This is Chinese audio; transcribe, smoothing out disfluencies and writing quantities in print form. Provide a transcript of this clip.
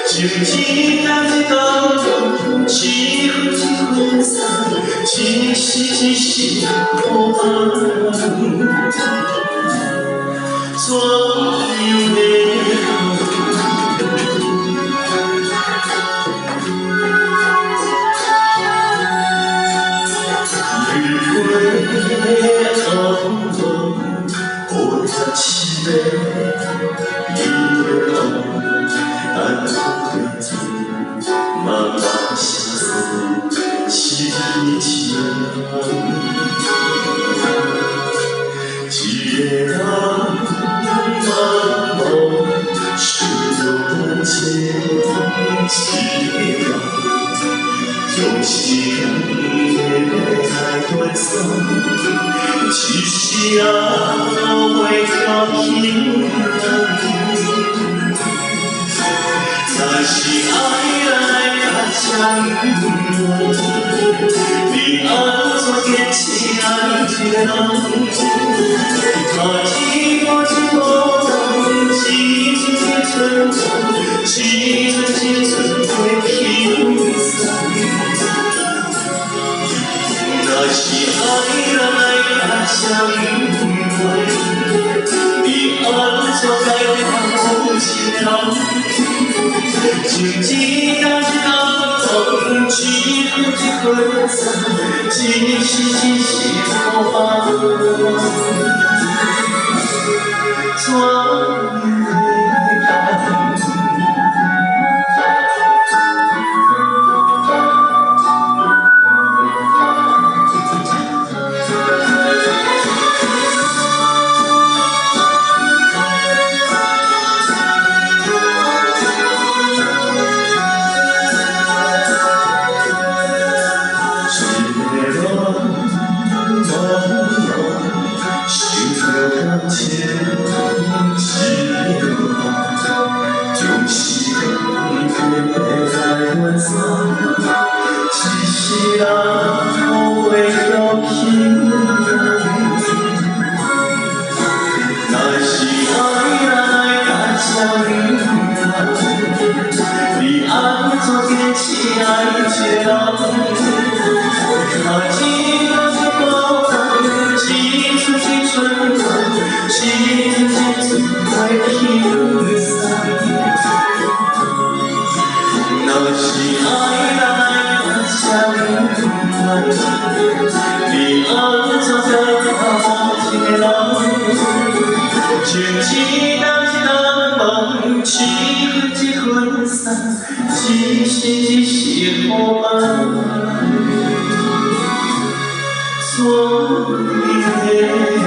情一担一担，一分一分散，一时一时可安？怎样的？ 用时间来断送，一时啊会到平淡。若是爱来甲相遇，你安怎坚持爱一个人？啊，一步一步，一寸一寸，一寸一寸会轻松。 若是爱来甲相遇，你安怎该放一个人？情一担一担放，一分一分散，一时一时可安？怎样的？ 一人会到平淡，若是爱来甲相遇，你安怎坚持爱一个人？啊，一步一步，一寸一寸，一寸一寸会轻松。若是爱来相遇。 你安怎该放一个人？情一担一担放，一分一分散，一时一时可安？所以。